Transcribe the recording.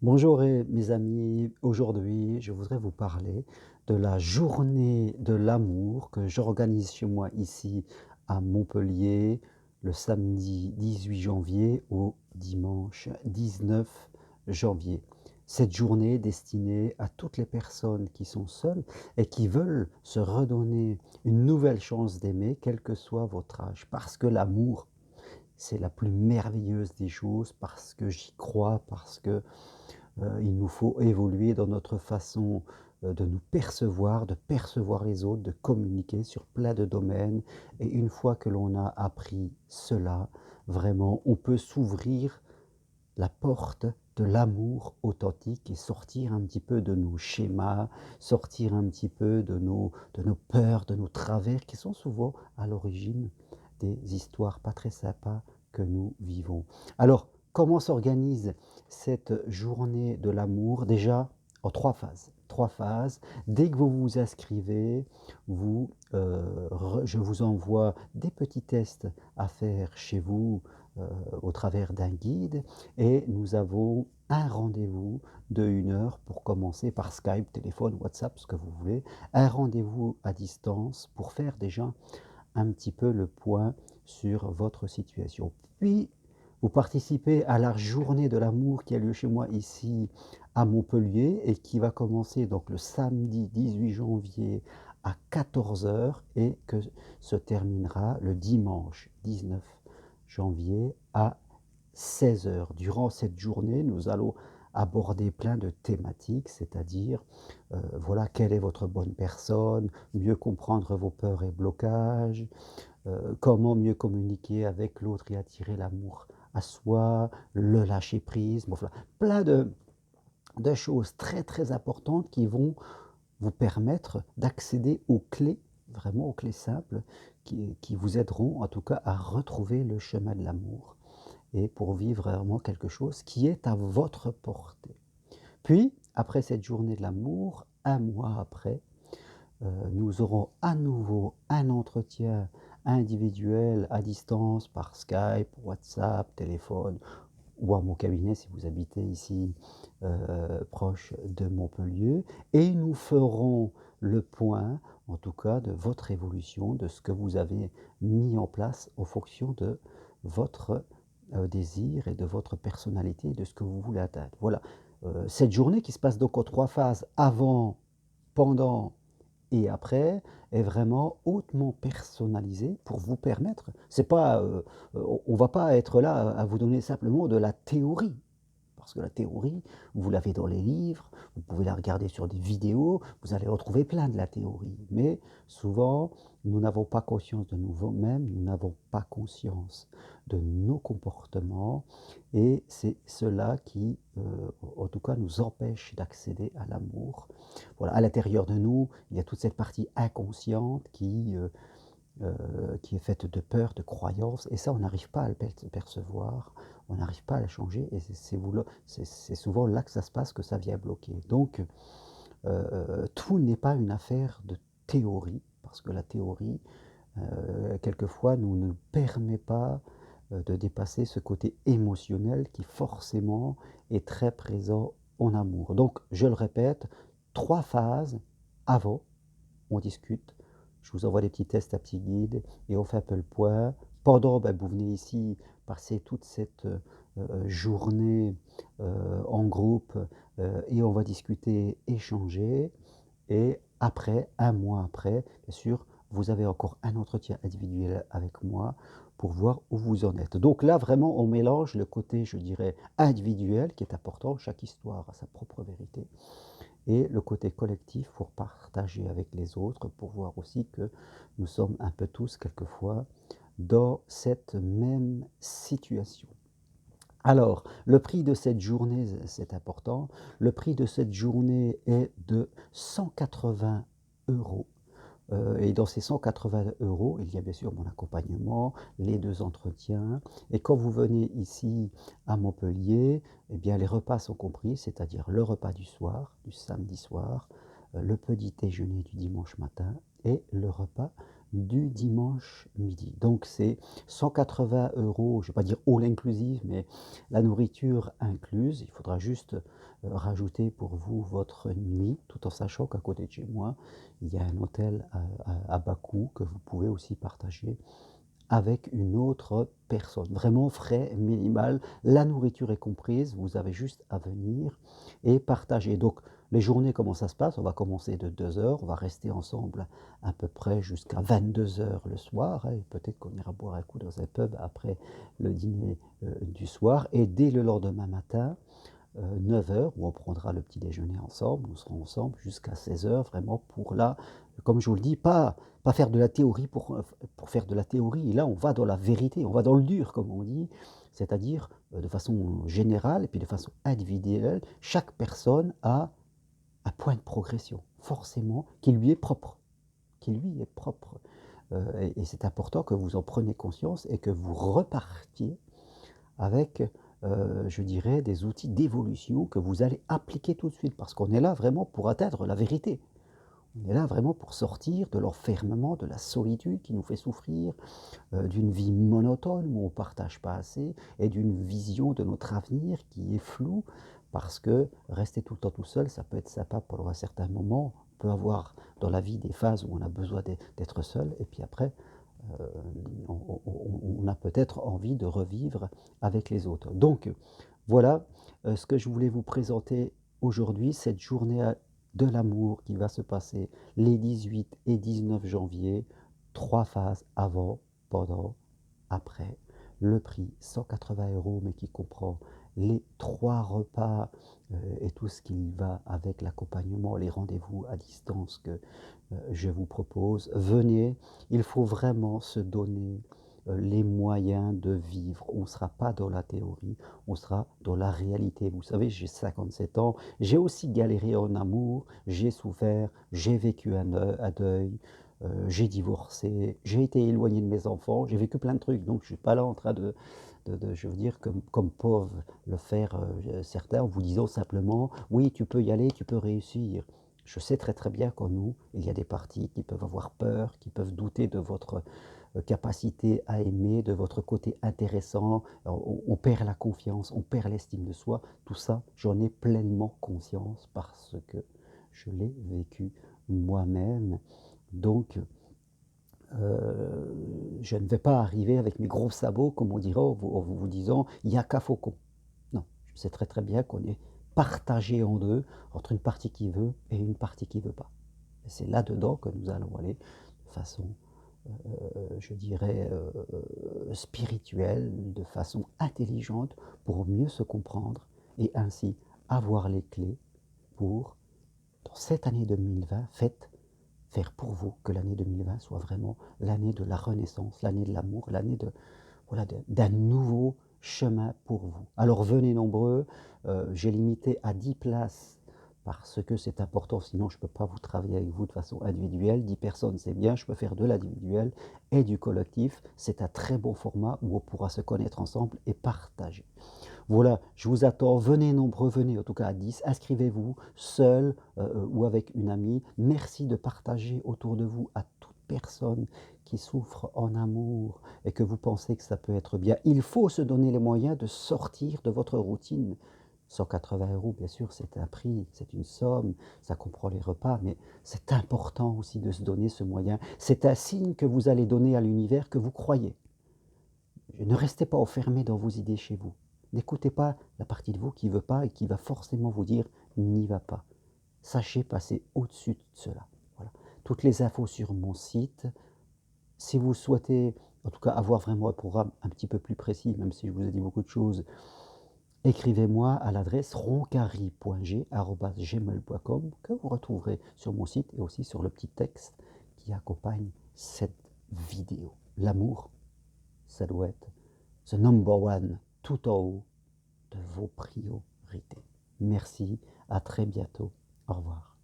Bonjour mes amis, aujourd'hui je voudrais vous parler de la journée de l'amour que j'organise chez moi ici à Montpellier le samedi 18 janvier au dimanche 19 janvier. Cette journée est destinée à toutes les personnes qui sont seules et qui veulent se redonner une nouvelle chance d'aimer, quel que soit votre âge, parce que l'amour, c'est la plus merveilleuse des choses, parce que j'y crois, parce que il nous faut évoluer dans notre façon, de nous percevoir, de percevoir les autres, de communiquer sur plein de domaines et une fois que l'on a appris cela, vraiment, on peut s'ouvrir la porte de l'amour authentique et sortir un petit peu de nos schémas, sortir un petit peu de nos peurs, de nos travers qui sont souvent à l'origine des histoires pas très sympas que nous vivons. Alors, comment s'organise cette journée de l'amour? Déjà, en 3 phases. 3 phases. Dès que vous vous inscrivez, je vous envoie des petits tests à faire chez vous, au travers d'un guide et nous avons un rendez-vous de 1 heure pour commencer par Skype, téléphone, WhatsApp, ce que vous voulez. Un rendez-vous à distance pour faire déjà un petit peu le point sur votre situation. Puis, vous participez à la journée de l'amour qui a lieu chez moi ici à Montpellier et qui va commencer donc le samedi 18 janvier à 14 heures et que se terminera le dimanche 19 janvier à 16 heures. Durant cette journée, nous allons aborder plein de thématiques, c'est-à-dire, voilà, quelle est votre bonne personne, mieux comprendre vos peurs et blocages, comment mieux communiquer avec l'autre et attirer l'amour à soi, le lâcher prise, bon, voilà, plein de choses très très importantes qui vont vous permettre d'accéder aux clés, vraiment aux clés simples, qui vous aideront en tout cas à retrouver le chemin de l'amour et pour vivre vraiment quelque chose qui est à votre portée. Puis, après cette journée de l'amour, 1 mois après, nous aurons à nouveau un entretien individuel à distance par Skype, WhatsApp, téléphone ou à mon cabinet si vous habitez ici, proche de Montpellier et nous ferons le point, en tout cas, de votre évolution, de ce que vous avez mis en place en fonction de votre, désir et de votre personnalité et de ce que vous voulez atteindre. Voilà, cette journée qui se passe donc en 3 phases, avant, pendant et après, est vraiment hautement personnalisée pour vous permettre c'est pas, on va pas être là à vous donner simplement de la théorie. Parce que la théorie, vous l'avez dans les livres, vous pouvez la regarder sur des vidéos, vous allez retrouver plein de la théorie. Mais souvent, nous n'avons pas conscience de nous-mêmes, nous n'avons pas conscience de nos comportements et c'est cela qui, en tout cas, nous empêche d'accéder à l'amour. Voilà, à l'intérieur de nous, il y a toute cette partie inconsciente qui est faite de peur, de croyances, et ça, on n'arrive pas à le percevoir, on n'arrive pas à la changer, et c'est souvent là que ça se passe, que ça vient bloquer. Donc, tout n'est pas une affaire de théorie, parce que la théorie, quelquefois, ne nous permet pas de dépasser ce côté émotionnel qui forcément est très présent en amour. Donc, je le répète, 3 phases avant, on discute, je vous envoie des petits tests à petits guides et on fait un peu le point. Pendant, ben, vous venez ici passer toute cette journée en groupe et on va discuter, échanger. Et après, 1 mois après, bien sûr, vous avez encore un entretien individuel avec moi pour voir où vous en êtes. Donc là, vraiment, on mélange le côté, je dirais, individuel qui est important, chaque histoire a sa propre vérité, et le côté collectif pour partager avec les autres, pour voir aussi que nous sommes un peu tous quelquefois dans cette même situation. Alors, le prix de cette journée, c'est important, le prix de cette journée est de 180 €. Et dans ces 180 €, il y a bien sûr mon accompagnement, les 2 entretiens et quand vous venez ici à Montpellier, eh bien les repas sont compris, c'est-à-dire le repas du soir, du samedi soir, le petit déjeuner du dimanche matin et le repas du dimanche midi. Donc c'est 180 €, je ne vais pas dire all inclusive, mais la nourriture incluse. Il faudra juste, rajouter pour vous votre nuit, tout en sachant qu'à côté de chez moi, il y a un hôtel à bas coût que vous pouvez aussi partager avec une autre personne. Vraiment frais minimal, la nourriture est comprise, vous avez juste à venir et partager. Donc les journées, comment ça se passe? On va commencer de 2 heures, on va rester ensemble à peu près jusqu'à 22 heures le soir, hein, et peut-être qu'on ira boire un coup dans un pub après le dîner, du soir, et dès le lendemain matin, 9 heures, où on prendra le petit déjeuner ensemble, nous serons ensemble jusqu'à 16 heures, vraiment pour là, comme je vous le dis, pas faire de la théorie pour faire de la théorie. Là, on va dans la vérité, on va dans le dur, comme on dit, c'est-à-dire, de façon générale et puis de façon individuelle, chaque personne a un point de progression, forcément, qui lui est propre. Et c'est important que vous en preniez conscience et que vous repartiez avec, je dirais, des outils d'évolution que vous allez appliquer tout de suite. Parce qu'on est là vraiment pour atteindre la vérité. On est là vraiment pour sortir de l'enfermement, de la solitude qui nous fait souffrir, d'une vie monotone où on ne partage pas assez et d'une vision de notre avenir qui est floue. Parce que rester tout le temps tout seul, ça peut être sympa pendant un certain moment. On peut avoir dans la vie des phases où on a besoin d'être seul, et puis après, euh, on a peut-être envie de revivre avec les autres. Donc voilà, ce que je voulais vous présenter aujourd'hui, cette journée de l'amour qui va se passer les 18 et 19 janvier, 3 phases avant, pendant, après. Le prix 180 €, mais qui comprend les 3 repas, et tout ce qui va avec l'accompagnement, les rendez-vous à distance que je vous propose. Venez, il faut vraiment se donner les moyens de vivre. On ne sera pas dans la théorie, on sera dans la réalité. Vous savez, j'ai 57 ans, j'ai aussi galéré en amour, j'ai souffert, j'ai vécu un deuil, j'ai divorcé, j'ai été éloigné de mes enfants, j'ai vécu plein de trucs. Donc je ne suis pas là en train je veux dire, comme peuvent le faire certains, en vous disant simplement, oui, tu peux y aller, tu peux réussir. Je sais très très bien qu'en nous, il y a des parties qui peuvent avoir peur, qui peuvent douter de votre capacité à aimer, de votre côté intéressant. On perd la confiance, on perd l'estime de soi. Tout ça, j'en ai pleinement conscience parce que je l'ai vécu moi-même. Donc, je ne vais pas arriver avec mes gros sabots, comme on dirait, en vous disant, il n'y a qu'à faucon. Non, je sais très très bien qu'on est partagé en deux, entre une partie qui veut et une partie qui ne veut pas. Et c'est là-dedans que nous allons aller de façon, je dirais, spirituelle, de façon intelligente, pour mieux se comprendre et ainsi avoir les clés pour, dans cette année 2020, faire pour vous que l'année 2020 soit vraiment l'année de la renaissance, l'année de l'amour, l'année voilà, d'un nouveau chemin pour vous. Alors venez nombreux, j'ai limité à 10 places parce que c'est important, sinon je ne peux pas vous travailler avec vous de façon individuelle. 10 personnes, c'est bien, je peux faire de l'individuel et du collectif. C'est un très bon format où on pourra se connaître ensemble et partager. Voilà, je vous attends, venez nombreux, venez en tout cas à 10, inscrivez-vous, seul ou avec une amie. Merci de partager autour de vous à toute personne qui souffre en amour et que vous pensez que ça peut être bien. Il faut se donner les moyens de sortir de votre routine. 180 €, bien sûr, c'est un prix, c'est une somme, ça comprend les repas, mais c'est important aussi de se donner ce moyen. C'est un signe que vous allez donner à l'univers que vous croyez. Ne restez pas enfermé dans vos idées chez vous. N'écoutez pas la partie de vous qui ne veut pas et qui va forcément vous dire n'y va pas. Sachez passer au-dessus de cela. Voilà. Toutes les infos sur mon site. Si vous souhaitez, en tout cas, avoir vraiment un programme un petit peu plus précis, même si je vous ai dit beaucoup de choses, écrivez-moi à l'adresse roncari.g@gmail.com que vous retrouverez sur mon site et aussi sur le petit texte qui accompagne cette vidéo. L'amour, ça doit être the number one, tout en haut de vos priorités. Merci, à très bientôt. Au revoir.